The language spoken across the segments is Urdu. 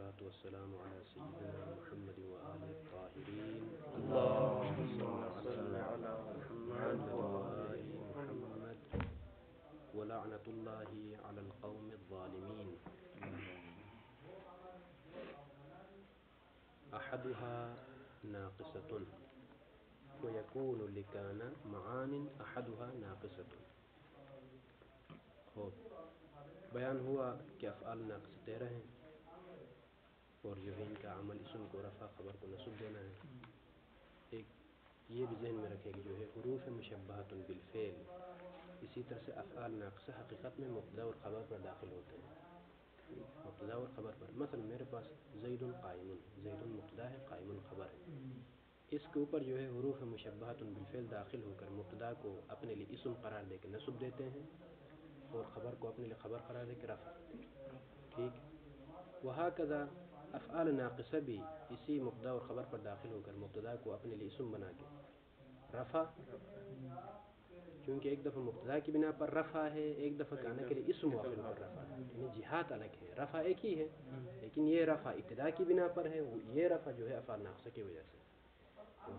والصلاة والسلام على سيدنا محمد وآله الطاهرين اللهم اللهم صل صل على محمد وآل محمد ولعنة الله على القوم الظالمين. أحدها ناقصة ويكون لكان معان أحدها ناقصة. خوب بیان ہوا کہ افعال ناقص 13 ہیں اور جو ہے ان کا عمل اسم کو رفع خبر کو نصب دینا ہے. ایک یہ بھی ذہن میں رکھے کہ جو ہے حروف مشبہۃ بالفعل اسی طرح سے افعال ناقصہ حقیقت میں مبتدا اور خبر پر داخل ہوتے ہیں. مبتدا اور خبر پر مثلا میرے پاس زید قائم، زید مبتدا ہے، قائم خبر ہے. اس کے اوپر جو ہے حروف مشبہۃ بالفعل داخل ہو کر مبتدا کو اپنے لیے اسم قرار دے کے نصب دیتے ہیں اور خبر کو اپنے لیے خبر قرار دے کے رفع. ٹھیک. وہکذا افعال ناقصہ بھی اسی مبتدا اور خبر پر داخل ہو کر مبتدا کو اپنے لیے اسم بنا کے رفع، کیونکہ ایک دفعہ مبتدا کی بنا پر رفع ہے، ایک دفعہ کانا کے لیے اسم واقع پر رفع ہے، یعنی جہات الگ ہے. رفع ایک ہی ہے لیکن یہ رفع ابتدا کی بنا پر ہے، یہ رفع جو ہے افعال ناقصہ کی وجہ سے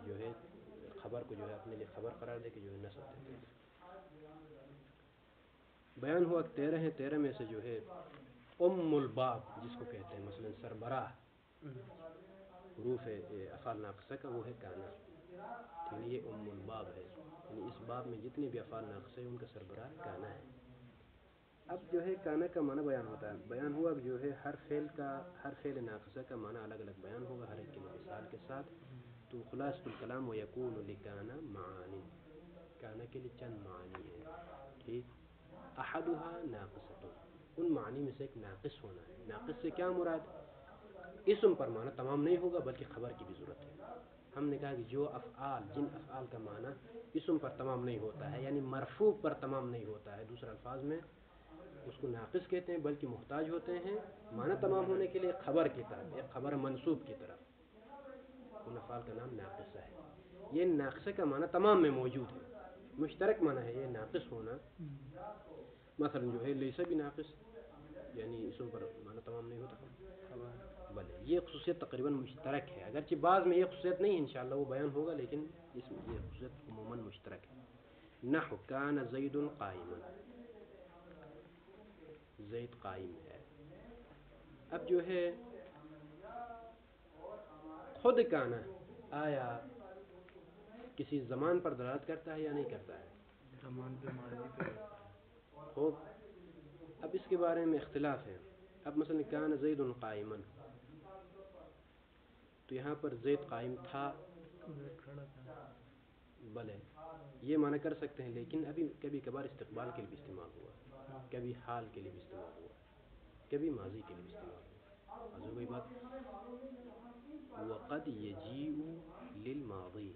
جو ہے خبر کو جو ہے اپنے لیے خبر قرار دے کے جو ہے نصب دیتے ہیں. بیان ہوا 13 ہیں. 13 میں سے جو ہے ام الباب جس کو کہتے ہیں مثلا سربراہ حروف افعال ناقصہ کا وہ ہے کانا. ٹھیک ہے، یہ ام الباب ہے، یعنی اس باب میں جتنے بھی افعال ناقصہ ہیں ان کا سربراہ کانا ہے. اب جو ہے کانا کا معنی بیان ہوتا ہے. بیان ہوا اب جو ہے ہر فعل ناقصہ کا معنی الگ الگ بیان ہوگا ہر ایک کے لیے مثال کے ساتھ. تو خلاصۃ الکلام ویکون لکانا معانی، کانا کے لیے چند معانی ہیں. ٹھیک. احدها ناقصۃ، ان معانی میں سے ایک ناقص ہونا ہے. ناقص سے کیا مراد؟ اسم پر معنی تمام نہیں ہوگا بلکہ خبر کی بھی ضرورت ہے. ہم نے کہا کہ جو افعال جن افعال کا معنی اسم پر تمام نہیں ہوتا ہے یعنی مرفوع پر تمام نہیں ہوتا ہے، دوسرے الفاظ میں اس کو ناقص کہتے ہیں، بلکہ محتاج ہوتے ہیں معنی تمام ہونے کے لیے خبر کی طرف، ایک خبر منصوب کی طرف. ان افعال کا نام ناقصہ ہے. یہ ناقصہ کا معنی تمام میں موجود ہے، مشترک معنی ہے یہ ناقص ہونا. مثلا جو ہے لیسا بھی ناقص یعنی اسم پر معنی تمام نہیں ہوتا بلے یہ خصوصیت تقریباً مشترک ہے، اگرچہ بعض میں یہ خصوصیت نہیں ہے انشاءاللہ وہ بیان ہوگا، لیکن اس میں یہ خصوصیت عموماً مشترک ہے. نحو کان زید قائما، زید قائم ہے. اب جو ہے خود کانا آیا کسی زمان پر دلالت کرتا ہے یا نہیں کرتا ہے؟ زمان پہ ماضی پہ. خوب. اب اس کے بارے میں اختلاف ہے. اب مثلا کان زید قائما، تو یہاں پر زید قائم تھا، بلے یہ معنی کر سکتے ہیں، لیکن ابھی کبھی کبھار استقبال کے لیے بھی استعمال ہوا، کبھی حال کے لیے بھی استعمال ہوا، کبھی ماضی کے لیے بھی استعمال ہوا. حضور کوئی بات وقد یجیء للماضی،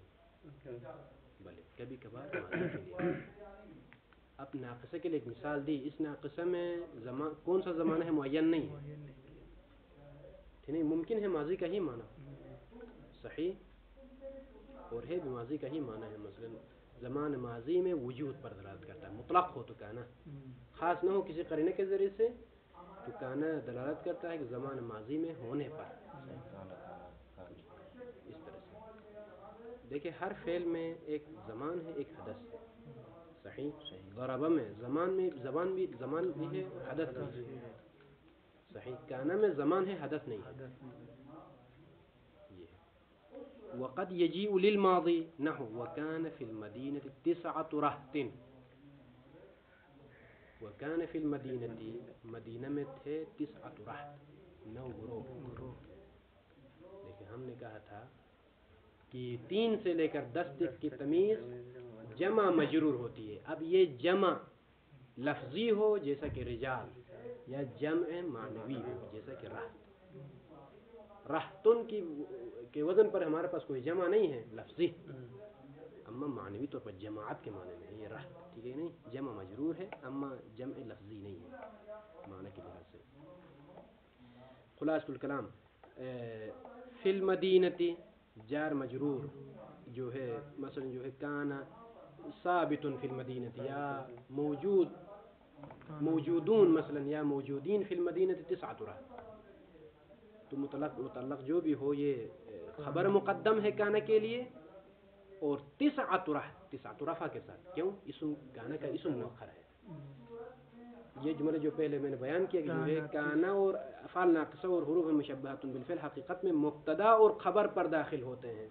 بلے کبھی کبھار ماضی کے لیے. اب ناقصہ کے لیے ایک مثال دی. اس ناقصہ میں کون سا زمانہ ہے معین نہیں ہے، نہیں ممکن ہے ماضی کا ہی معنی صحیح اور ہے بھی ماضی کا ہی معنی ہے. مثلا زمان ماضی میں وجود پر دلالت کرتا ہے، مطلق ہو تو کانا خاص نہ ہو کسی قرینے کے ذریعے سے، تو کانا دلالت کرتا ہے کہ زمان ماضی میں ہونے پر. اس طرح سے دیکھیں ہر فعل میں ایک زمان ہے ایک حدث ہے. صحیح. ضربہ میں زمان بھی ہے حدث بھی ہے. صحیح. کانا میں زمان ہے حدث نہیں ہے. یہ وقد یجیء للماضی نحو وکان فی المدینة 9 رہط، وکان فی المدینة مدینہ میں تھے 9 رہط 9 گروہ. لیکن ہم نے کہا تھا کہ 3 سے لے کر 10 تک کی تمیز جمع مجرور ہوتی ہے. اب یہ جمع لفظی ہو جیسا کہ رجال، یا جمع معنوی ہو جیسا کہ رہط. رہتن کے وزن پر ہمارے پاس کوئی جمع نہیں ہے لفظی، اما معنوی طور پر جماعت کے معنی میں ہے یہ رہت. ٹھیک ہے، نہیں جمع مجرور ہے اما جمع لفظی نہیں ہے معنی کے لحاظ سے. خلاصۃ الکلام فی المدینۃ جار مجرور جو ہے مثلا جو ہے کانا ثابت فی المدینۃ، یا موجودون مثلا یا موجودین فی المدینۃ 9 رہط. تو متعلق جو بھی ہو یہ خبر مقدم ہے کانا کے لیے اور تسعۃ رفع کے ساتھ. کیوں؟ اسم کانا کا اسم مؤخر ہے. یہ جملے جو پہلے میں نے بیان کیا کہ جو ہے کانا اور افعال ناقصہ اور حروف مشبہۃ بالفعل حقیقت میں مبتدا اور خبر پر داخل ہوتے ہیں.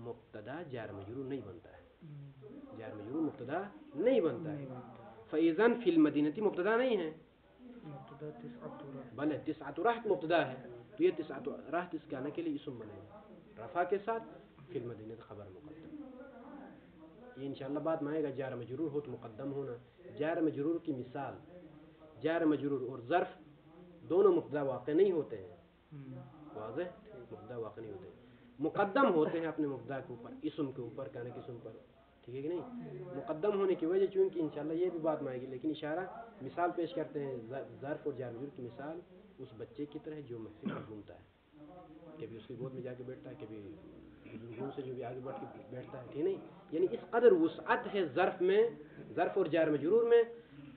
مبتدا جار مجرور نہیں بنتا ہے. جار مجرور مبتدا نہیں بنتا ہے. فاذا فی المدینہ مبتدا نہیں ہے بلے تسعۃ رہط مبتدا ہے. تو یہ تسعۃ رہط اس کانا کے لیے اسم بنے گا رفع کے ساتھ فی المدینہ خبر مقدم. یہ انشاءاللہ بعد میں آئے گا. جار مجرور ہو تو مقدم ہونا. جار مجرور کی مثال جار مجرور اور ظرف دونوں مبتدا واقع نہیں ہوتے ہیں. واضح؟ مبتدا واقع نہیں ہوتے ہیں, مقدم ہوتے ہیں اپنے مبتدا کے اوپر اسم کے اوپر کانا کے اسم پر. ٹھیک ہے کہ نہیں؟ مقدم ہونے کی وجہ چونکہ انشاءاللہ یہ بھی بات میں آئے گی, لیکن اشارہ مثال پیش کرتے ہیں. ظرف اور جار مجرور کی مثال اس بچے کی طرح جو محفل میں گھومتا ہے, کبھی اس کی گود میں جا کے بیٹھتا ہے, کبھی بزرگوں سے جو بھی آگے بڑھ کے بیٹھتا ہے. ٹھیک نہیں؟ یعنی اس قدر وسعت ہے ظرف میں, ظرف اور جار مجرور میں.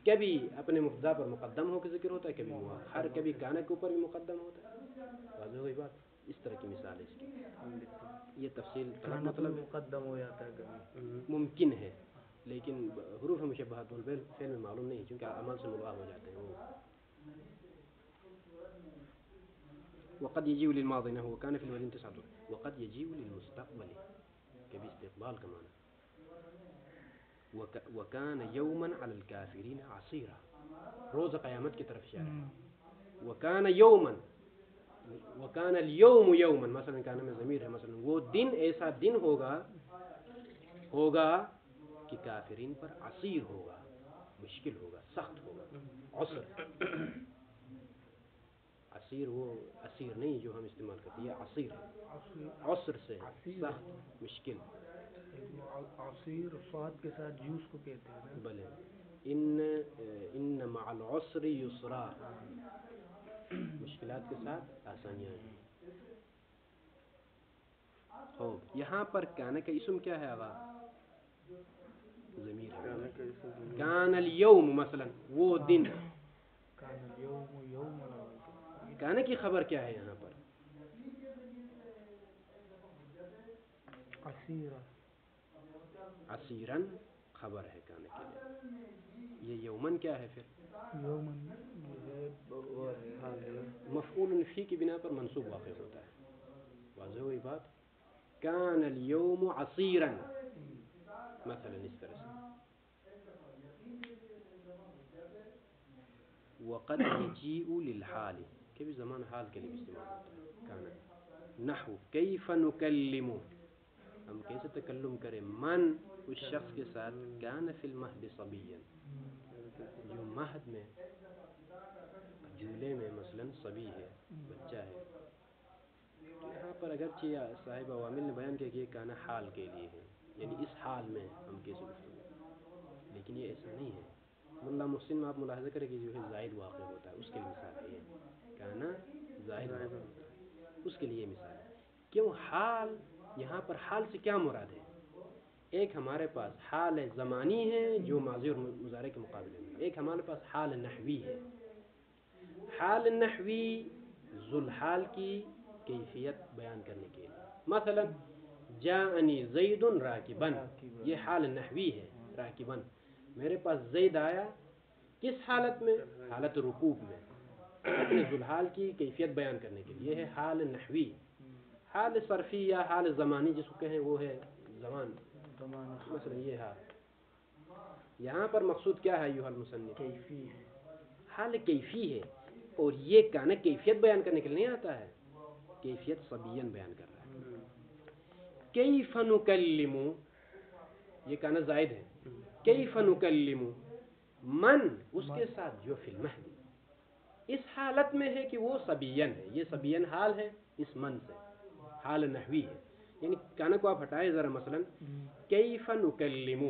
کبھی اپنے مبتدا پر مقدم ہو کے ذکر ہوتا ہے, کبھی مؤخر, کبھی کانا کے اوپر بھی مقدم ہوتا ہے. واضح ہوئی بات؟ اس طرح کی مثال ہے اس کی. یہ تفصیل مطلب مقدم ہو جاتا ہے کبھی ممکن ہے, لیکن حروف مشبہات بالفعل میں معلوم نہیں کیونکہ عمل سے ملغا ہو جاتے ہیں وہ. وقد يجيء للماضي نحو كان في المدينة 9 وقد يجيء للمستقبل كبي استقبال كمان وكان يوما على الكافرين عصيرا. روز قیامت کی طرف اشارہ ہے. وكان يوما وكان اليوم يوما مثلا کان میں ضمیر ہے, مثلا وہ دن ایسا دن ہوگا کہ کافرین پر عصیر ہوگا, مشکل ہوگا, سخت ہوگا. عسر عصیر وہ عصیر نہیں جو ہم استعمال کرتے ہیں, یہ عصیر ہے. عسر سے سخت مشکل. عصیر صاد کے ساتھ جوس کو کہتے ہیں. بلے ان مع العسر یسرا, مشکلات کے ساتھ آسانیاں ہیں. خوب یہاں پر کانا کا اسم کیا ہے آغا؟ ضمیر ہے. کان اليوم مثلا وہ دن. کانا کی خبر کیا ہے یہاں پر؟ عصیرن خبر ہے کانا کے لیے. یہ یومن کیا ہے پھر؟ مفعول فی کی بنا پر منصوب واقع ہوتا ہے. واضح ہوئی بات؟ کان اليوم عصیرا مثلا اس طرح سے. وقد يجيء للحال کبھی زمان حال کے لیے استعمال ہوتا ہے کانا. نحو کیف نکلم, ہم کیسے تکلم کریں, من اس شخص کے ساتھ کان فی المہد صبیا, جو مہد میں جھولے میں مثلا صبی ہے, بچہ ہے. تو یہاں پر اگرچہ صاحب عوامل نے بیان کیا کہ یہ کانا حال کے لیے ہے, یعنی اس حال میں ہم کیسے گفتگو, لیکن یہ ایسا نہیں ہے. ملا محسن میں آپ ملاحظہ کریں کہ جو ہے زائد واقع ہوتا ہے, اس کے لیے مثال ہے یہ کانا زائد واقع ہوتا ہے, اس کے لیے مثال ہے. کیوں حال یہاں پر حال سے کیا مراد ہے؟ ایک ہمارے پاس حال زمانی ہے جو ماضی اور مضارع کے مقابلے میں, ایک ہمارے پاس حال نحوی ہے. حال نحوی ذوالحال کی کیفیت بیان کرنے کے لیے, مثلا جاءنی زید راکبا, یہ حال نحوی ہے. راکبا میرے پاس زید آیا, کس حالت میں؟ حالت رکوب میں, اپنے ذوالحال کی کیفیت بیان کرنے کے لیے. یہ ہے حال نحوی. حال صرفی یا حال زمانی جس کو کہیں وہ ہے زمان, مثلا یہ حال. یہاں پر مقصود کیا ہے ایھا المصنف؟ حال کیفی ہے, اور یہ کانا کیفیت بیان کرنے کے لیے نہیں آتا ہے, کیفیت صبیان بیان کر رہا ہے. کیف نکلم, یہ کانا زائد ہے. کیف نکلم من, اس کے ساتھ جو فی المہد, اس حالت میں ہے کہ وہ صبیان ہے. یہ صبیان حال ہے اس من سے, حال نحوی ہے. یعنی کانا کو آپ ہٹائے ذرا, مثلا کیف نکلم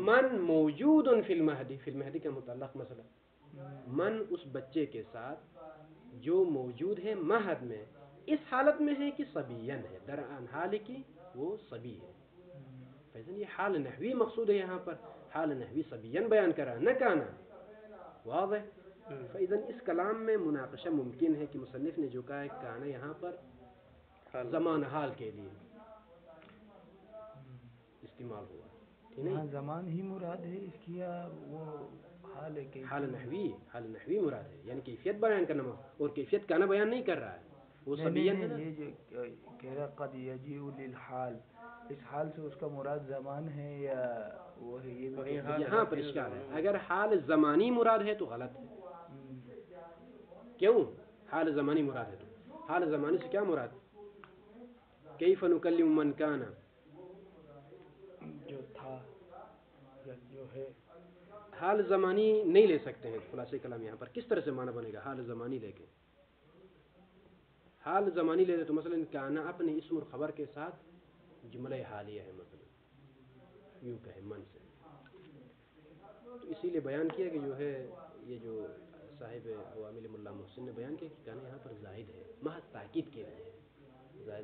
من موجود فی المہد, فی المہد کا متعلق مثلا من اس بچے کے ساتھ جو موجود ہے مہد میں, اس حالت میں ہے کہ صبیان ہے, در ان حال کی وہ صبی ہے. فیضاً یہ حال نحوی مقصود ہے یہاں پر, حال نحوی صبیان بیان کرا نہ کانا. واضح؟ فاذا اس کلام میں مناقشہ ممکن ہے کہ مصنف نے جو کہا ہے کانا یہاں پر زمان حال کے لیے استعمال ہوا، یہاں زمان ہی مراد ہے اس کی یا وہ حال ہے کہ حال نحوی مراد ہے، یعنی کیفیت بیان کرنا، اور کیفیت کانا بیان نہیں کر رہا ہے، وہ سبیان ہے نا. یہ جو کہہ رہا قد یجیء للحال، اس حال سے اس کا مراد زمان ہے یا وہ ہے؟ یہ یہاں پر اشکال ہے، اگر حال زمانی مراد ہے تو غلط ہے. کیوں حال زمانی مراد ہے؟ تو حال زمانی سے کیا مراد؟ کیف نکلم من کان، جو تھا یا جو ہے. حال زمانی نہیں لے سکتے ہیں. خلاصہ کلام یہاں پر کس طرح سے معنی بنے گا حال زمانی لے کے؟ حال زمانی لے تو مثلا کانا اپنے اسم اور خبر کے ساتھ جملہ حالیہ ہے، مثلا یوں کہے من سے. تو اسی لیے بیان کیا کہ جو ہے یہ جو صاحب عوامل ملا محسن نے بیان کیا کہ کانا یہاں پر زائد ہے، محض تاکید کے لیے ہے.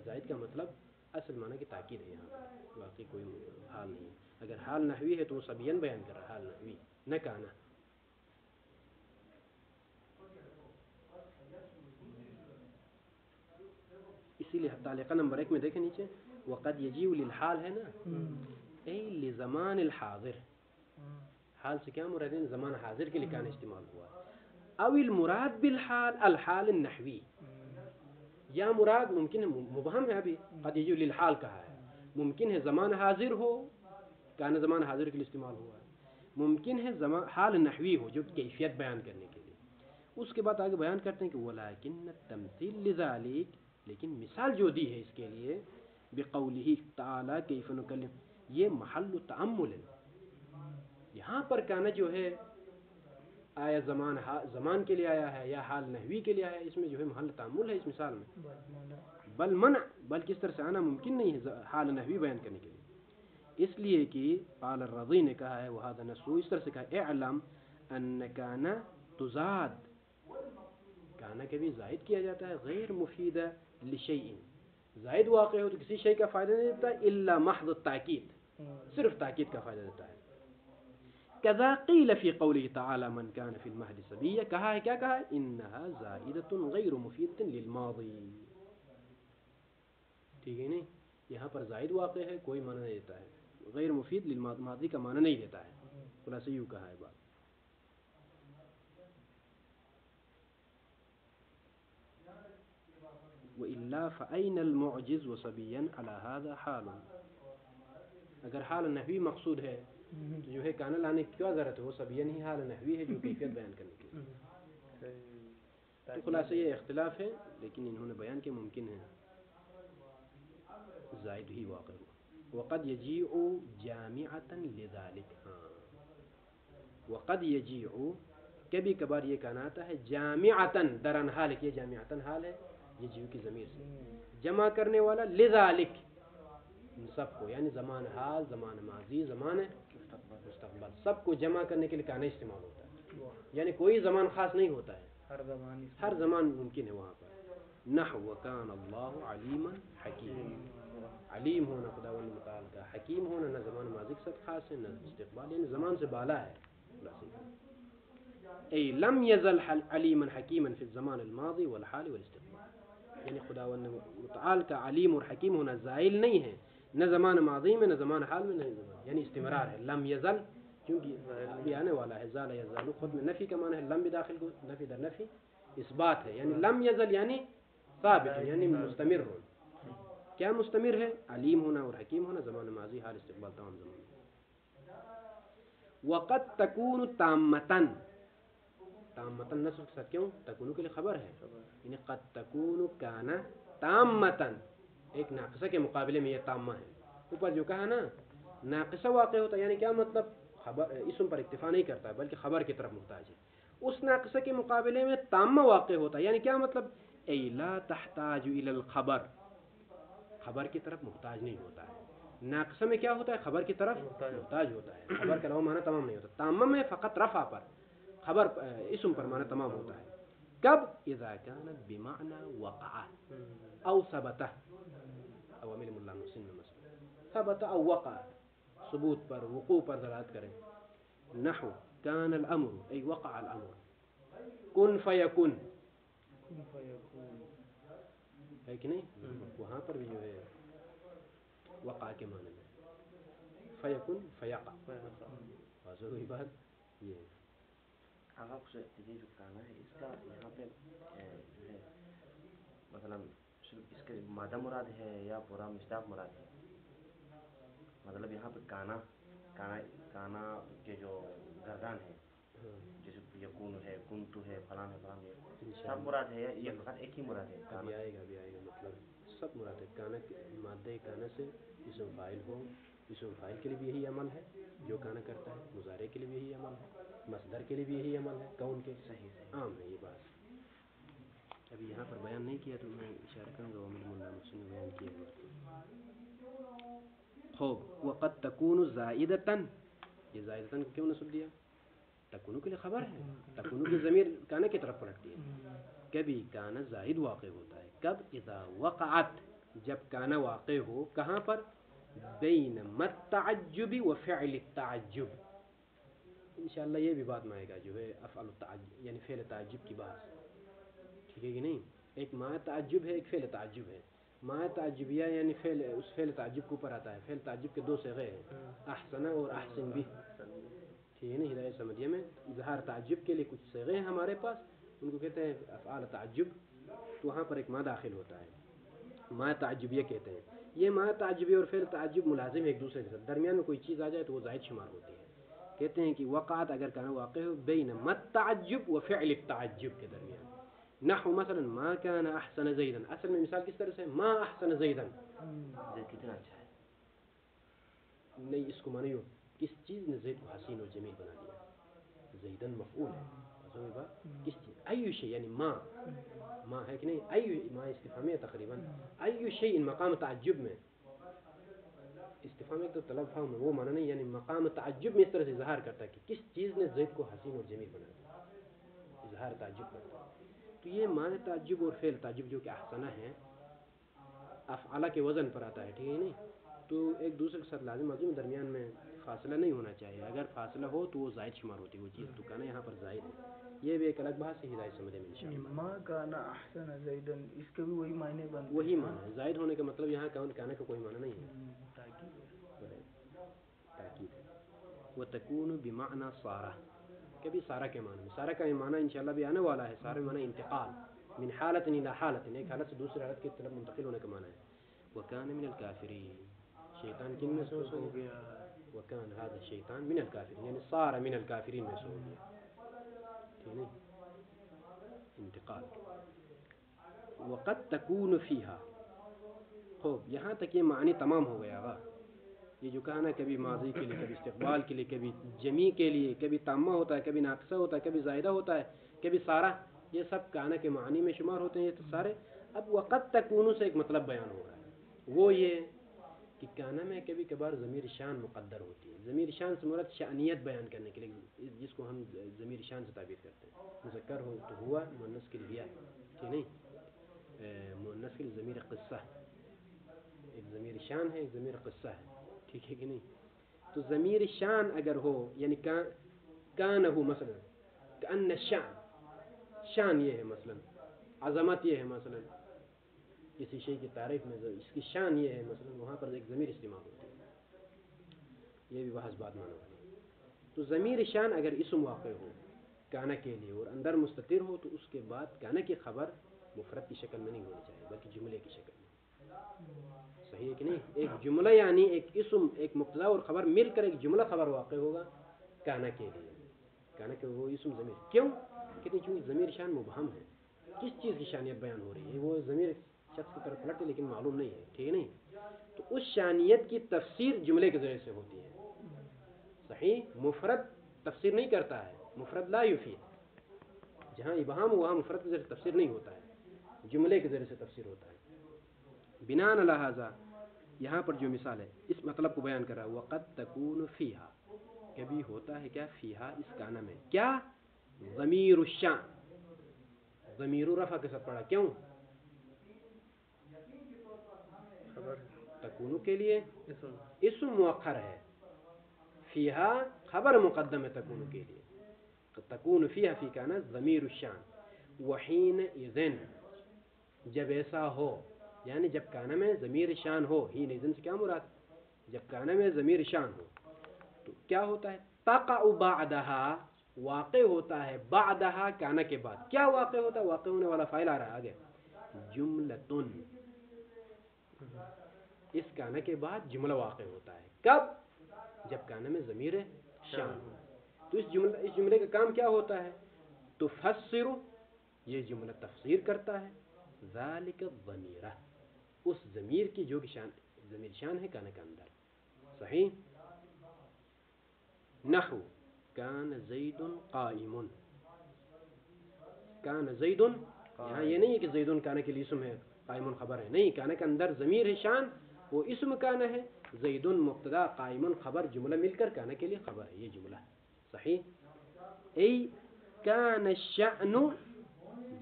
زائد کا مطلب اصل معنی کی تاکید ہے، یہاں پر باقی کوئی حال نہیں ہے. اگر حال نحوی ہے تو وہ سبین بیان کر رہا ہے، حال نحوی نہ کانا. اسی لیے تعلیقہ نمبر 1 میں دیکھیں نیچے وقد یجیء للحال ہے نا، اے لزمان الحاضر. حال سے کیا مراد ہے؟ زمان حاضر کے لیے کانا استعمال ہوا. او المراد بالحال الحال النحوی، یا مراد ممکن ہے مبہم ہے، ابھی قد یجیء للحال کہا ہے، ممکن ہے زمان حاضر ہو، کانا زمان حاضر کے لیے استعمال ہوا ہے. ممکن ہے زمان حال نحوی ہو جو کیفیت بیان کرنے کے لیے. اس کے بعد آگے بیان کرتے ہیں کہ ولیکن التمثیل لذالک، لیکن مثال جو دی ہے اس کے لیے بقولہ تعالی کیف نکلم، یہ محل تأمل ہے. یہاں پر کانا جو ہے آیا زمان کے لیے آیا ہے یا حال نحوی کے لیے آیا ہے، اس میں جو ہے محل تأمل ہے اس مثال میں. بل منع، بلکہ اس طرح سے آنا ممکن نہیں ہے حال نحوی بیان کرنے کے لیے. اس لیے کہ قال الرضی نے کہا ہے وہذا نسو، اس طرح سے کہا اعلم ان کانا تزاد، کانا کے بھی زائد کیا جاتا ہے، غیر مفید لشیء، زائد واقع ہو تو کسی شے کا فائدہ نہیں دیتا الا محض التاکید، صرف تاکید کا فائدہ دیتا ہے. کذا قیل فی قوله تعالی من کان فی المہد صبیا، کہا ہے کیا کہا ہے؟ انہا زائدۃ غیر مفیدۃ للماضی. ٹھیک ہے نہیں، یہاں پر زائد واقع ہے، کوئی معنی نہیں دیتا ہے، غیر مفید للماضی کا معنی نہیں دیتا ہے. خلاصہ یوں کہا ہے بات. وإلا فأين المعجز وصبيا على هذا حال، اگر حال نحوی مقصود ہے تو جو ہے کانا لانے کی کیا ضرورت ہے؟ وہ صبیان ہی حال نحوی ہے جو کیفیت بیان کرنے کے لیے. تو خلاصہ یہ اختلاف ہے، لیکن انہوں نے بیان کیا ممکن ہے زائد ہی واقع ہوا. وقد یجیء جامعتا لذالک، وقد یجیء کبھی کبھار یہ کانا آتا ہے جامعتا درن حال کی، جامعتا حال ہے یجیء کی ضمیر سے جمع کرنے والا، لذالک سب کو، یعنی زمان حال، زمان ماضی، زمان مستقبل، سب کو جمع کرنے کے لیے کانا استعمال ہوتا ہے. یعنی کوئی زمان خاص نہیں ہوتا ہے، ہر زمان ممکن ہے وہاں پر. نحو وکان اللہ علیما حکیم، علیم ہونا خداوند متعال کا، حکیم ہونا نہ زمان ماضی کے ساتھ خاص ہے نہ استقبال، یعنی زمان سے بالا ہے. ای لم یزل علیما حکیما فی الزمان الماضی والحال والاستقبال، یعنی خداوند متعال کا علیم اور حکیم ہونا زائل نہیں ہے، نہ زمان ماضی میں نہ زمان حال میں، نہ زمان، یعنی استمرار ہے. لم یزل کیونکہ ابھی آنے والا ہے، زال یزال خود میں نفی کا معنی ہے، لم بھی داخل کو، نفی در نفی اس بات ہے، یعنی لم یزل یعنی ثابت، یعنی مستمر ہو. کیا مستمر ہے؟ علیم ہونا اور حکیم ہونا، زمان ماضی حال استقبال تمام زمان. وقد تکون تامتن، تامتن نصب کے ساتھ، کیوں؟ تکون کے لیے خبر ہے، یعنی قد تکون کانا تامتن، ایک ناقصہ کے مقابلے میں یہ تامہ ہے. اوپر جو کہا نا ناقصہ واقع ہوتا ہے، یعنی کیا مطلب؟ خبر اسم پر اکتفا نہیں کرتا ہے بلکہ خبر کی طرف محتاج ہے. اس ناقصہ کے مقابلے میں تامہ واقع ہوتا ہے، یعنی کیا مطلب؟ ای لا تحتاج الی الخبر، خبر کی طرف محتاج نہیں ہوتا ہے. ناقصہ میں کیا ہوتا ہے؟ خبر کی طرف محتاج ہوتا ہے، خبر کا معنی تمام نہیں ہوتا. تامہ میں فقط رفع پر، خبر اسم پر معنی تمام ہوتا ہے. کب؟ اذا كانت بمعنى وقع او ثبت، عوامل ملا محسن میں مثلا ثبت او وقع، ثبوت پر، وقوع پر دلالت کریں. نحو كان الامر ای وقع الامر، کن فیکن کن فیکون ہے کہ نہیں، وہاں پر بھی جو ہے وقع کے معنی میں فیکن فیقع، واضح ہوئی بات یہ ہے۔ آغاز یہ جو کانا ہے اس کا یہاں پہ جو ہے مثلا صرف اس کے مادہ مراد ہے یا پورا مصداق مراد ہے؟ مطلب یہاں پہ کانا کے جو گردان ہے جیسے یکون ہے، کنتو ہے، فلان ہے، فلان ہے، سب مراد ہے یا یہ فقط ایک ہی مراد ہے؟ ابھی آئے گا مطلب سب مراد ہے۔ کانا مادہ کانا سے اسم فاعل ہو، اسم فاعل کے لیے بھی یہی عمل ہے جو کانا کرتا ہے، مضارع کے لیے بھی یہی عمل ہے، مصدر کے لیے بھی یہی عمل ہے، کون کے صحیح عام ہے یہ بات۔ ابھی یہاں پر بیان نہیں کیا تو میں اشارہ کروں گا، عمل مولا محسن نے بیان کیا ہے۔ خوب، وقد تکون زائدتاً، یہ زائدتاً کیوں نصب دیا؟ تکونو کے لیے خبر ہے، تکونو کی ضمیر کانا کی طرف پلٹتی ہے۔ کبھی کانا زائد واقع ہوتا ہے، کب؟ اذا وقعت، جب کانا واقع ہو کہاں پر؟ بین التعجب و فعل التعجب، انشاءاللہ یہ بھی بات میں آئے گا جو ہے افعل التعجب یعنی فعل تعجب کی بات، ٹھیک ہے کہ نہیں؟ ایک ماء تعجب ہے، ایک فعل تعجب ہے۔ ماء تعجبیہ یعنی اس فعل تعجب کے اوپر آتا ہے۔ فعل تعجب کے دو صیغے ہیں، احسن اور احسن بھی، ٹھیک ہے نا؟ ہدایت سمجھیے میں اظہار تعجب کے لیے کچھ صیغے ہیں ہمارے پاس، ان کو کہتے ہیں افعال تعجب، تو وہاں پر ایک ماء داخل ہوتا ہے، ماء تعجبیہ کہتے ہیں۔ یہ ماء تعجبیہ اور فعل تعجب ملازم ہے ایک دوسرے کے ساتھ، درمیان میں کوئی چیز آ جائے تو وہ زائد شمار ہوتی ہے۔ کہتے ہیں کہ وقعت اگر کانا واقع ہو بین التعجب و فعل التعجب کے درمیان، نحو مثلا ما كان احسن زیدا، اصل میں مثال کس طرح سے؟ ما احسن زیدا، زید کتنا اچھا ہے، نہیں اس کو معنی ہو کس چیز نے زید کو حسین و جمیل بنا دیا، زیدن مفعول ہے، سمجھ بات؟ کس چیز؟ ای شیء یعنی ما ہے کہ نہیں؟ ای ما استفہامیہ تقریباً، ای شیء مقام تعجب میں، استفہام ایک تو طلب فہم میں، وہ معنی نہیں، یعنی مقام تعجب میں اس طرح سے اظہار کرتا ہے کہ کس چیز نے زید کو حسین اور جمیل بنا دیا، اظہار تعجب کرتا ہے۔ تو یہ معنی تعجب اور فعل تعجب جو کہ احسنہ ہیں، افعلہ کے وزن پر آتا ہے، ٹھیک ہے نہیں؟ تو ایک دوسرے کے ساتھ لازم ملزوم درمیان میں فاصلہ نہیں ہونا چاہیے، اگر فاصلہ ہو تو وہ زائد شمار ہوتی ہے وہ چیز، تو کہنا یہاں پر زائد ہے، یہ بھی ایک الگ بحث سے ہدایت سمجھے میں انشاءاللہ۔ ما کانا احسن زیدن، اس کے بھی وہی معنی بنتے ہیں، وہی معنی ہے، زائد ہونے کا مطلب یہاں کہنے کا کوئی معنی نہیں ہے، تاکید ہے۔ وتکون بمعنی صارہ، کبھی سارہ کے معنی میں، سارہ کا معنی انشاءاللہ بھی آنے والا ہے، سارہ معنی انتقال، من حالت الى حالت، ایک حالت سے دوسری حالت کی طرف منتقل ہونے کا معنی ہے۔ وکان من الکافرین، شیطان کن میں سے ہو گیا؟ وکان هذا الشیطان من الکافرین، یعنی صار من الکافرین میں سے ہو گیا، ٹھیک ہے؟ انتقال۔ وقد تکون فیہا، خوب یہاں تک یہ معنی تمام ہو گیا گا، یہ جو کہا نا کبھی ماضی کے لیے، کبھی استقبال کے لیے، کبھی جمی کے لیے، کبھی تامہ ہوتا ہے، کبھی ناقصہ ہوتا ہے، کبھی زائدہ ہوتا ہے، کبھی سارا، یہ سب کانا کے معنی میں شمار ہوتے ہیں یہ تو سارے۔ اب وقت تکون سے ایک مطلب بیان ہو رہا ہے، وہ یہ کہ کانا میں کبھی کبھار ضمیر شان مقدر ہوتی ہے۔ ضمیر شان سے مراد شأنیت بیان کرنے کے لیے، جس کو ہم ضمیر شان سے تعبیر کرتے ہیں، مذکر ہو تو ہوا، مؤنث کے لیے ٹھیک نہیں؟ مؤنث کے لیے ضمیر قصہ، ایک ضمیر شان ہے، ایک ضمیر قصہ ہے، ٹھیک ہے کہ نہیں؟ تو ضمیر شان اگر ہو یعنی کان ہو، مثلا کأن الشان، شان یہ ہے، مثلا عظمت یہ ہے، مثلا کسی شے کی تعریف میں اس کی شان یہ ہے، مثلا وہاں پر ایک ضمیر استعمال ہوتی ہے، یہ بھی بحث بات مانو والی۔ تو ضمیر شان اگر اسم واقع ہو کانا کے لیے اور اندر مستتر ہو تو اس کے بعد کانا کی خبر مفرد کی شکل میں نہیں ہونی چاہیے بلکہ جملے کی شکل میں، صحیح ہے کہ نہیں؟ ایک جملہ یعنی ایک اسم، ایک مبتدا اور خبر مل کر ایک جملہ خبر واقع ہوگا کانا کے لیے، کانا کے وہ اسم ضمیر، کیوں؟ کہتے ہیں چونکہ ضمیر شان مبہم ہے، کس چیز کی شانیت بیان ہو رہی ہے، وہ ضمیر شخص کی طرف پلٹے لیکن معلوم نہیں ہے، ٹھیک ہے نہیں؟ تو اس شانیت کی تفسیر جملے کے ذریعے سے ہوتی ہے، صحیح؟ مفرد تفسیر نہیں کرتا ہے، مفرد لا یفید، جہاں ابہام وہاں مفرد کے ذریعے تفسیر نہیں ہوتا ہے، جملے کے ذریعے سے تفسیر ہوتا ہے۔ بناء علی ھذا، یہاں پر جو مثال ہے اس مطلب کو بیان کر رہا ہے، وقد تکون فیہا، کبھی ہوتا ہے کیا؟ فیہا، اس کانا میں، کیا؟ ضمیر الشان، ضمیر رفع کے ساتھ پڑھا، کیوں؟ خبر تکونو کے لیے اسم مؤخر ہے، فیہا خبر مقدم ہے تکونو کے لیے، تکون فیہا فی کانا ضمیر الشان، وحین اذن جب ایسا ہو، یعنی جب کانا میں ضمیر شان ہو، حین اذن سے کیا مراد؟ جب کانا میں ضمیر شان ہو تو کیا ہوتا ہے؟ تقع بعدها واقع ہوتا ہے، بعدها کانا کے بعد کیا واقع ہوتا ہے؟ واقع ہونے والا فاعل آ رہا ہے آگے، جملتن، اس کانا کے بعد جملہ واقع ہوتا ہے، کب؟ جب کانا میں ضمیر شان ہو۔ تو اس جملے کا کام کیا ہوتا ہے؟ تفسر، یہ جملہ تفسیر کرتا ہے، ذالک الضمیرہ، اس ضمیر کی جو کہ شان ضمیر شان ہے کانا کے اندر، صحیح؟ نحو کان زید قائم، کان زید، یہاں یہ نہیں ہے کہ زید کانا کے لیے اسم ہے، قائم خبر ہے، نہیں، کانا کے اندر ضمیر ہے شان، وہ اسم کانا ہے، زید مبتدا قائم خبر، جملہ مل کر کانا کے لیے خبر ہے، یہ جملہ صحیح؟ ای کان الشأن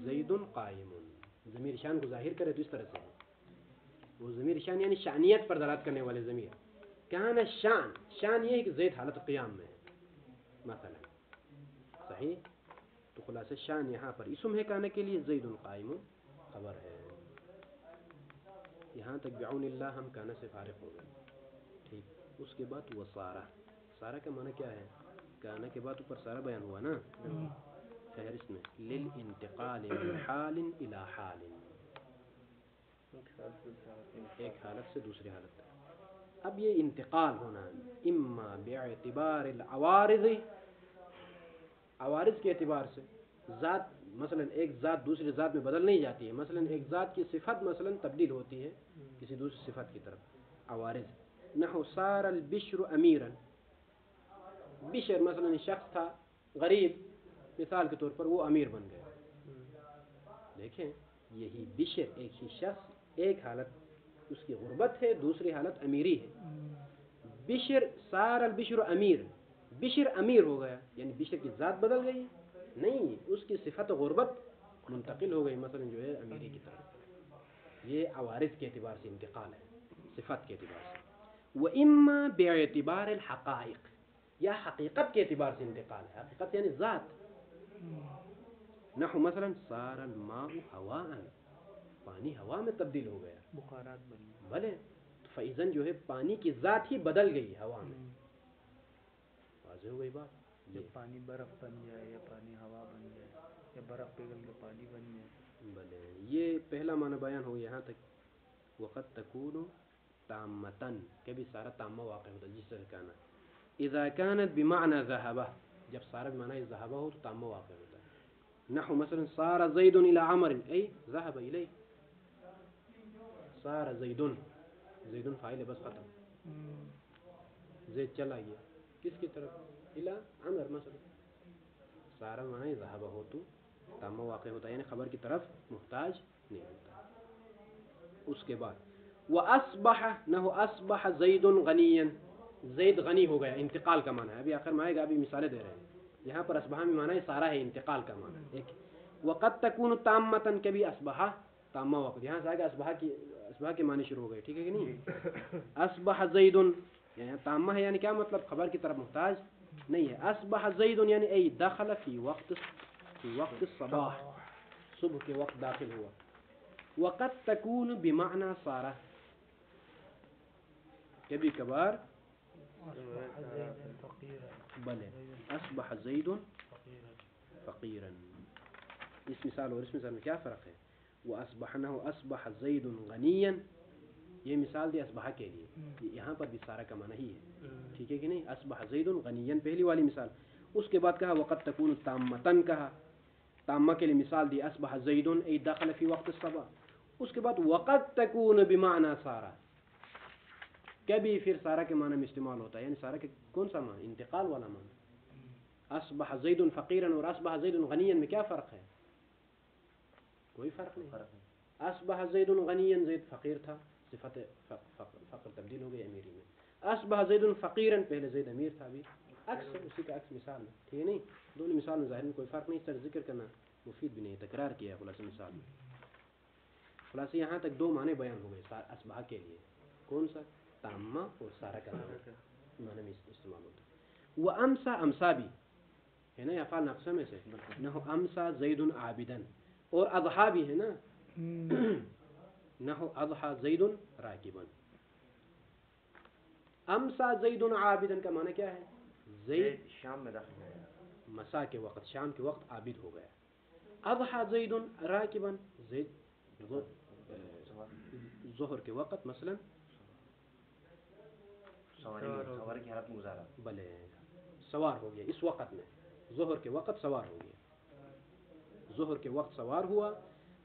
زید قائم، ضمیر شان کو ظاہر کرے تو اس طرح سے ہے، وہ ضمیر شان یعنی شانیت پر دلالت کرنے والے ضمیر، کان الشأن، شان یہ ہے کہ زید حالت قیام میں ہے مثلا، صحیح؟ تو خلاصہ شان یہاں پر اسم ہے کانا کے لیے، زید قائم خبر ہے۔ یہاں تک بعون اللہ ہم کانا سے فارغ ہو گئے، ٹھیک؟ اس کے بعد وہ سارہ، سارہ کا معنی کیا ہے؟ کانا کے بعد اوپر سارہ بیان ہوا نا فہرست میں، للانتقال من حال الى حال، ایک حالت سے دوسری حالت تک۔ اب یہ انتقال ہونا اما باعتبار العوارض، عوارض کے اعتبار سے، ذات مثلا ایک ذات دوسری ذات میں بدل نہیں جاتی ہے، مثلا ایک ذات کی صفت مثلا تبدیل ہوتی ہے کسی دوسری صفت کی طرف، عوارض۔ نحو صار البشر امیرا، بشر مثلا شخص تھا غریب، مثال کے طور پر وہ امیر بن گیا، دیکھیں یہی بشر ایک ہی شخص، ایک حالت اس کی غربت ہے، دوسری حالت امیری ہے، بشر صار البشر امیر، بشر امیر ہو گیا، یعنی بشر کی ذات بدل گئی؟ نہیں، اس کی صفت غربت منتقل ہو گئی مثلا جو ہے امیری کی طرف، یہ عوارض کے اعتبار سے انتقال ہے، صفت کے اعتبار سے۔ وَإِمَّا بِاعْتِبَارِ الْحَقَائِقِ، یا حقیقت کے اعتبار سے انتقال ہے، حقیقت یعنی ذات، نحو مثلا صار الماء هواء، پانی ہوا میں تبدیل ہو گیا، بخارات بن گئے، بھلے فیضاً جو ہے پانی کی ذات ہی بدل گئی ہوا میں، واضح ہو گئی بات؟ جب پانی برف بن جائے یا پانی ہوا بن جائے یا برف پگھل کے پانی بن جائے، بھلے یہ پہلا معنی بیان ہو گیا یہاں تک۔ وقت تکون تامتن، کبھی سارا تامہ واقع ہوتا ہے، جس طرح کہنا اذا كانت بمعنى ذهبہ، جب سارا بمعنی ذهبہ ہو تو تامہ واقع ہوتا ہے۔ نحو مثلا صار زید الى عمر، ای ذهب الیہ، صار زید، زید فاعل ہے بس ختم، زید چلا گیا کس کی طرف؟ الى عمر مثلا، سارا معنی ذهب ہو تو تامہ واقع ہوتا ہے، یعنی خبر کی طرف محتاج نہیں ہوتا۔ اس کے بعد وَأَصْبَحَ، نحو أَصْبَحَ زَيْدٌ غَنِيًّا، زید غنی ہو گیا، انتقال کا معنی ہے، ابھی آخر میں آئے گا، ابھی مثالیں دے رہے ہیں، یہاں پر اصبح میں معنی سارا ہے، انتقال کا معنی ایک۔ وَقَدْ تَكُونُ تَامَّةً، کبھی اصبح تامہ وقت، یہاں سے آگے اصبح کے معنی شروع ہو گئے، ٹھیک ہے کہ نہیں؟ اصبح زید، یہاں تامہ ہے یعنی کیا مطلب؟ خبر کی طرف محتاج نہیں ہے۔ اصبح زید یعنی ای دخل فی وقت الصباح، صبح کے وقت داخل ہوا۔ وقد تکون بمعنی صار، کبھی کبھار بلے اصبح زید فقیرا، اس مثال اور اس مثال میں کیا فرق ہے؟ واصبح، نحو اصبح زید غنیا، یہ مثال دی اصبح کے لیے، یہاں پر بھی سارا کا معنی ہی ہے، ٹھیک ہے کہ نہیں؟ اصبح زید غنیا پہلی والی مثال، اس کے بعد کہا وقد تکون تامتن، کہا تامہ کے لیے مثال دی اصبح زید ای دخل فی وقت الصباح، اس کے بعد وقد تکون بمعنی سارا، کبھی پھر سارا کے معنی میں استعمال ہوتا ہے، یعنی سارا کے کون سا معنی؟ انتقال والا معنی۔ اصبح زید فقیرا اور اصبح زید غنیا میں کیا فرق ہے؟ کوئی فرق نہیں، اصبح زید غنیا، زید فقیر تھا، صفت فقر تبدیل ہو گئی امیری میں۔ اصبح زید فقیرا، پہلے زید امیر تھا، ابھی عکس، اسی کا عکس مثال ہے، ٹھیک ہے نہیں؟ دونوں مثال میں ظاہر میں کوئی فرق نہیں، اس طرح ذکر کرنا مفید بھی نہیں، تکرار کیا خلاصہ مثال میں۔ خلاصہ یہاں تک دو معنی بیان ہو گئے اصبح کے لیے، کون سا؟ تامہ اور سارا کا معنی میں استعمال ہوتا ہے۔ وامسا، امسا بھی ہے نا افعال ناقصہ میں سے. نحو امسا زید عابدن, اور اضحا بھی ہے نا, نحو اضحا زید راکبن. امسا زید عابدن کا معنی کیا ہے؟ زید شام میں داخل ہے, مساء کے وقت, شام کے وقت عابد ہو گیا. اضحا زید راکبن, زید ظہر کے وقت مثلا سواری کی حالت میں گزارا. بلے سوار ہو گیا اس وقت میں, ظہر کے وقت سوار ہو گیا, ظہر کے وقت سوار ہوا.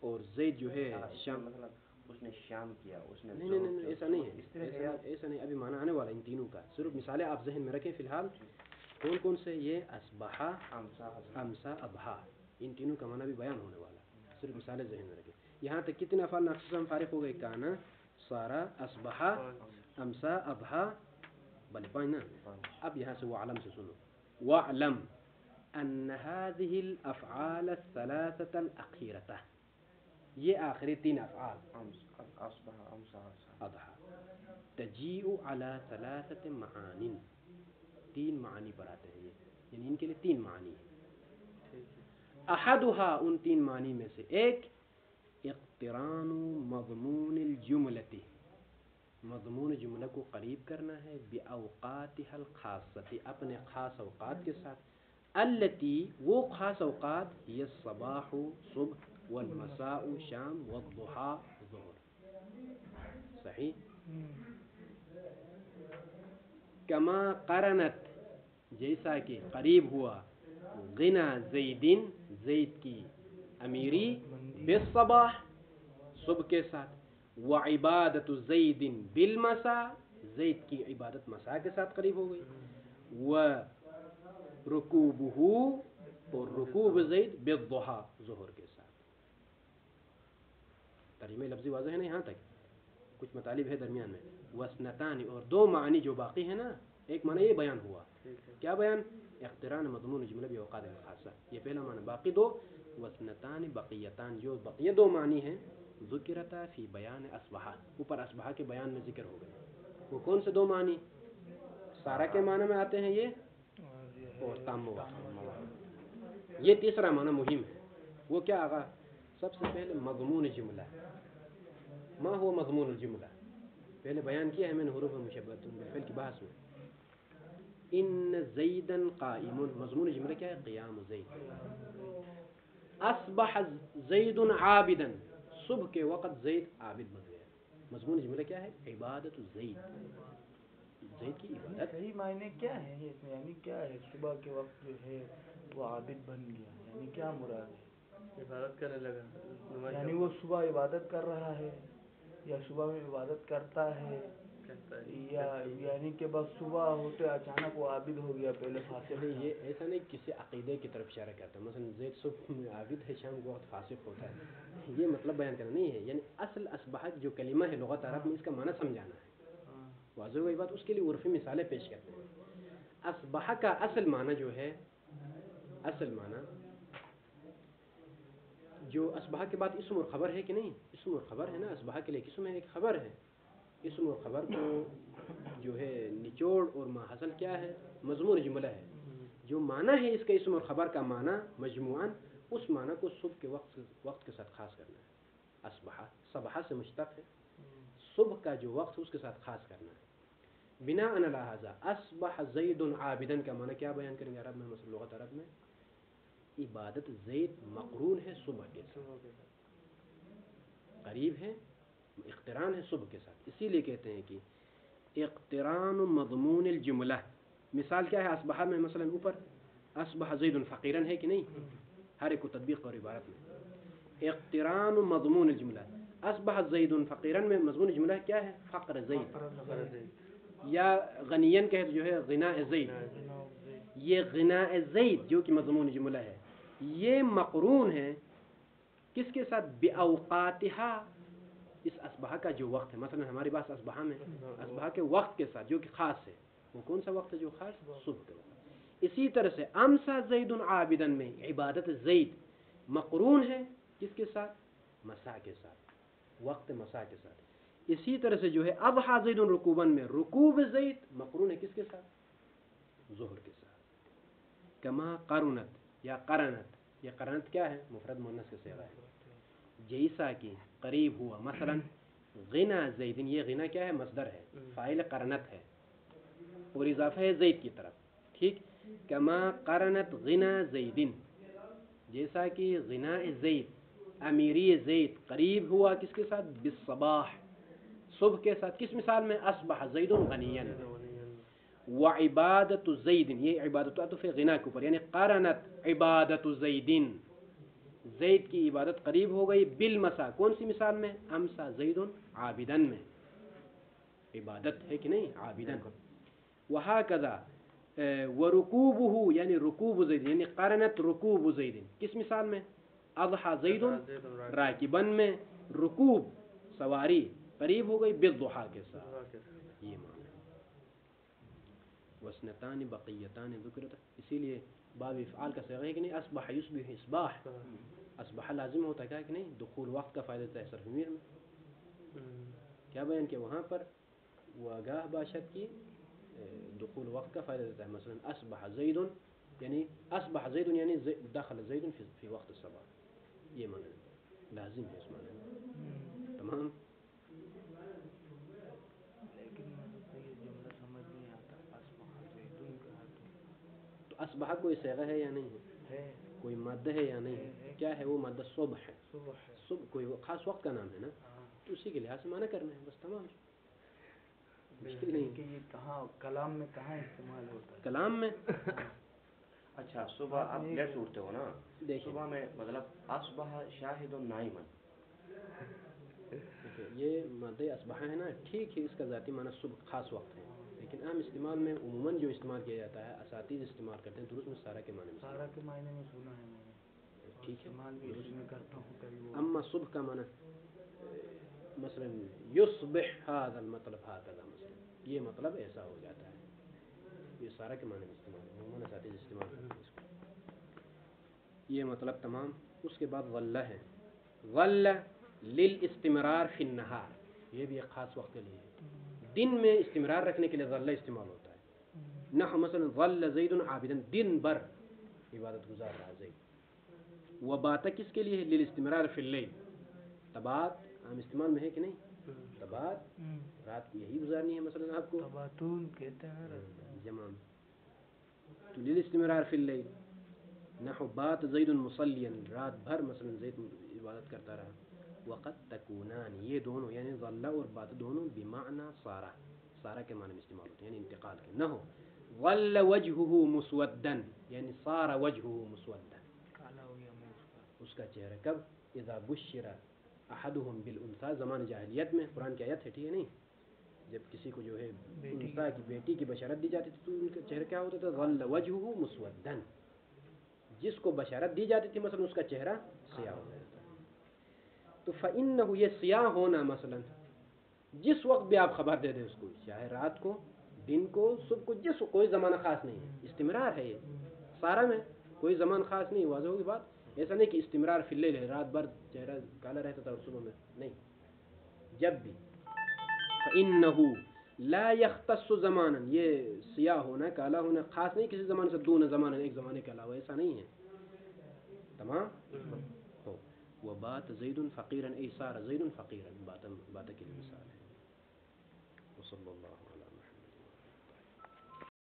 اور زید جو ہے شام مطلب اس نے شام کیا, اس نے نہیں ایسا نہیں ہے, ایسا نہیں, ابھی معنی آنے والا ان تینوں کا. صرف مثالیں آپ ذہن میں رکھیں فی الحال. کون کون سے؟ یہ اصبحا, امسا, اضحا, ان تینوں کا معنی بھی بیان ہونے والا. صرف مثالیں ذہن میں رکھیں. یہاں تک کتنے افعال ناقصہ ہم فارغ ہو گئے؟ کانا, سارا, اصبحا, امسا, اضحا, بلے 5 نا. اب یہاں سے وعلم سے سنو. وعلم ان هذه الافعال الثلاثه الاخيره, یہ آخری 3 افعال اصبح امسا اضحا تجیء على 3 معان, 3 معانی پر آتے ہیں یہ, یعنی ان کے لیے 3 معانی ہیں. احدها, ان 3 معانی میں سے ایک, اقتران مضمون الجملة, مضمون جملہ کو قریب کرنا ہے, باوقاتها الخاصة, اپنے خاص اوقات کے ساتھ, التي, وہ خاص اوقات, هي الصباح صبح, والمساء شام, والضحى ظہر. صحیح. کما قرنت, جیسا کہ قریب ہوا, غنا زیدن, زید کی امیری, بالصباح, صبح کے ساتھ, وعبادت زید بالمساء, زید کی عبادت مساء کے ساتھ قریب ہو گئی, ورکوبہ, اور رکوب زید بالضحى, ظہر کے ساتھ. ترجمہ لفظی واضح ہے نا یہاں تک؟ کچھ مطالب ہے درمیان میں. وسنتان, اور 2 معنی جو باقی ہیں نا, ایک معنی یہ بیان ہوا. کیا بیان؟ اقتران مضمون جملہ باوقات خاصہ, یہ پہلا معنی. باقی 2 وسنتان بقیتان, جو بقیہ 2 معنی ہیں, ذکرتا فی بیان اصبحا, اوپر اصبحا کے بیان میں ذکر ہو گئے. وہ کون سے 2 معنی؟ سارا کے معنی میں آتے ہیں یہ, اور تام واقع. یہ تیسرا معنی مہم ہے. وہ کیا آغا؟ سب سے پہلے مضمون جملہ. ما ہوا مضمون الجملہ؟ پہلے بیان کیا ہے میں نے حروف مشبہۃ بالفعل کی بحث میں. ان زیدن قائم, مضمون جملہ کیا ہے؟ قیام زید. اصبح زید عابدا, صبح کے وقت زید عابد بن گیا. مضمون جملہ کیا ہے؟ عبادت زید, زید کی عبادت. صحیح معنی کیا ہے اس میں؟ یعنی کیا ہے صبح کے وقت جو ہے وہ عابد بن گیا, یعنی کیا مراد ہے؟ عبادت کرنے لگا, یعنی وہ صبح عبادت کر رہا ہے, یا صبح میں عبادت کرتا ہے, یا یعنی کہ بس صبح ہوتے اچانک وہ عابد ہو گیا, پہلے فاسق تھا. یہ ایسا نہیں کسی عقیدے کی طرف اشارہ کرتا ہے. مثلا زید صبح میں عابد ہے, شام کے وقت فاسق ہوتا ہے, یہ مطلب بیان کرنا نہیں ہے. یعنی اصل اصبح جو کلمہ ہے لغت عرب میں, اس کا معنی سمجھانا ہے. واضح ہوئی بات؟ اس کے لیے عرفی مثالیں پیش کرتے ہیں. اصبح کا اصل معنی جو ہے, اصل معنی جو اصبح کے بعد اسم اور خبر ہے کہ نہیں, اسم اور خبر ہے نا. اصبح کے لیے اسم ہے, ایک خبر ہے. اسم اور خبر کو جو ہے نچوڑ اور ماحصل کیا ہے؟ مضمون جملہ ہے. جو معنی ہے اس کا اسم اور خبر کا معنی مجموعاً, اس معنی کو صبح کے وقت کے ساتھ خاص کرنا ہے. اصبح صبح سے مشتق ہے, صبح کا جو وقت ہے اس کے ساتھ خاص کرنا ہے. بناء علی هذا اصبح زید عابدا کا معنی کیا بیان کریں گے عرب میں؟ مثلا لغت عرب میں عبادت زید مقرون ہے صبح کے ساتھ, قریب ہے, اقتران ہے صبح کے ساتھ. اسی لیے کہتے ہیں کہ اقتران مضمون الجملہ. مثال کیا ہے اصبح میں؟ مثلا اوپر اصبح زید فقیرا ہے کہ نہیں, ہر ایک کو تطبیق اور عبارت میں. اقتران مضمون الجملہ, اصبح زید فقیرا میں مضمون جملہ کیا ہے؟ فقر زید. یا غنین کہے تو جو ہے غناء زید. یہ غناء زید جو کہ مضمون جملہ ہے, یہ مقرون ہے کس کے ساتھ؟ باوقاتها, اس اصبح کا جو وقت ہے. مثلا ہماری بات اصبح میں, اصبح کے وقت کے ساتھ جو کہ خاص ہے. وہ کون سا وقت ہے جو خاص؟ صبح کے وقت. اسی طرح سے امسا زید عابدا میں عبادت زید مقرون ہے کس کے ساتھ؟ مساء کے ساتھ, وقت مساء کے ساتھ. اسی طرح سے جو ہے اضحى زید رکوبا میں رکوب زید مقرون ہے کس کے ساتھ؟ ظہر کے ساتھ. کما قرنت یا قرنت، یہ قرنت کیا ہے؟ مفرد مؤنث کا صیغہ ہے. جیسا کہ قریب ہوا، مثلا غنا زید، یہ غنا کیا ہے؟ مصدر ہے، فاعل قرنت ہے اور اضافہ ہے زید کی طرف. ٹھیک. کما قرنت غنا زید، جیسا کہ غنا زید، امیری زید قریب ہوا کس کے ساتھ؟ بالصباح، صبح کے ساتھ. کس مثال میں؟ اصبح زید غنیا. وعبادت زید، یہ عبادت عطف غنا کے اوپر، یعنی قرنت عبادت زید، زید کی عبادت قریب ہو گئی بالمسا. کون سی مثال میں؟ امسا زید عابدن میں، عبادت ہے کہ نہیں؟ عابدن. وہکذا ورکوبہ، یعنی رکوب زید، یعنی قرنت رکوب زید، کس مثال میں؟ اضحى زید راکبن میں، رکوب سواری قریب ہو گئی بالضحى کے ساتھ. یہ معنی ہے. وسنتان بقیتان ذکرت، اسی لیے باب افعال کا صیغہ ہے کہ نہیں؟ اصبح یصبح اصباح، اصبح لازم ہوتا ہے کہ نہیں؟ دخول وقت کا فائدہ دیتا ہے صرف امیر میں. کیا بیان کہ وہاں پر وہ آگاہ باشد کی دخول وقت کا فائدہ دیتا ہے. مثلا اصبح زید، یعنی اصبح زید یعنی دخل زید فی وقت الصباح، یہ معنی لازم ہے اس معنی میں. تمام. لیکن یہ جملہ سمجھ نہیں آتا، اصبح زیدن کہا تو اصبح کوئی صیغہ ہے یا نہیں ہے؟ ہے، کوئی مادہ ہے یا نہیں ہے؟ کیا ہے وہ مادہ؟ صبح ہے. صبح ہے. صبح کوئی خاص وقت کا نام ہے نا، تو اسی کے لحاظ سے معنی کرنا ہے بس. تمام، مشکل نہیں. کہ یہ کہاں کلام میں کہاں استعمال ہوتا ہے؟ کلام میں اچھا صبح آپ لیٹ اٹھتے ہو نا، دیکھیں صبح میں مطلب اصبح شاہد نائما، یہ مادہ اصبح ہے نا، ٹھیک ہے، اس کا ذاتی معنی صبح خاص وقت ہے، لیکن عام استعمال میں عموماً جو استعمال کیا جاتا ہے اساتذہ استعمال کرتے ہیں درست میں سارا کے معنی میں. سارا کے معنی میں سنا ہے میں نے، ٹھیک ہے، استعمال بھی اسی میں کرتا ہوں کبھی. وہ اما صبح کا معنی مثلا یصبح هذا المطلب هكذا، مثلا یہ مطلب ایسا ہو جاتا ہے. یہ سارا کے معنی میں استعمال ہے، عموماً اساتذہ استعمال کرتے ہیں اس کو. یہ مطلب تمام. اس کے بعد غلہ ہے. غلہ للاستمرار فی النہار، یہ بھی ایک خاص وقت کے لیے ہے، دن میں استمرار رکھنے کے لیے غلہ استعمال ہوتا ہے. نحو مثلا غل زید عابدن، دن بھر عبادت گزار رہا زید. وبات کس کے لیے ہے؟ للاستمرار فی اللیل، تبات عام استعمال میں ہے کہ نہیں؟ تبات رات کو یہی گزارنی ہے مثلا آپ کو، تباتون کہتے ہیں. جمع تو للاستمرار فی اللیل. نحو بات زید مصلیا، رات بھر مثلا زید عبادت کرتا رہا. وقد تکونان، یہ دونوں یعنی ظل اور بات دونوں بمعنی صارا، صارا کے معنی میں استعمال ہوتے ہیں، یعنی انتقال کے. نہ ہو ظل وجهه مسودا، یعنی صار وجهه مسودا، کالا ہو گیا منہ اس کا. اس کا چہرہ. کب؟ اذا بشر احدهم بالانثى، زمان جاہلیت میں، قرآن کی آیت ہے ٹھیک ہے نہیں، جب کسی کو جو ہے انثى کی بیٹی کی بشارت دی جاتی تھی تو ان کا چہرہ کیا ہوتا تھا؟ ظل وجهه مسودا. جس کو بشارت دی جاتی تھی مثلا اس کا چہرہ سیاہ ہو جاتا تھا. تو فإنه، یہ سیاہ ہونا مثلا جس وقت بھی آپ خبر دے دیں اس کو، چاہے رات کو، دن کو، صبح کو، جس کوئی زمانہ خاص نہیں ہے، استمرار ہے. یہ سارا میں کوئی زمان خاص نہیں. واضح ہوگی بات. ایسا نہیں کہ استمرار فی اللیل ہے، رات بھر چہرہ کالا رہتا تھا اور صبح میں نہیں، جب بھی. فإنه لا يختص زمانا، یہ سیاہ ہونا، کالا ہونا خاص نہیں کسی زمانے سے، دون زمانا، ایک زمانے کے علاوہ، ایسا نہیں ہے. تمام. وبات زید فقیرا، ای صار زید فقیرا، بات کے لیے مثال ہے. وصلی اللہ علیہ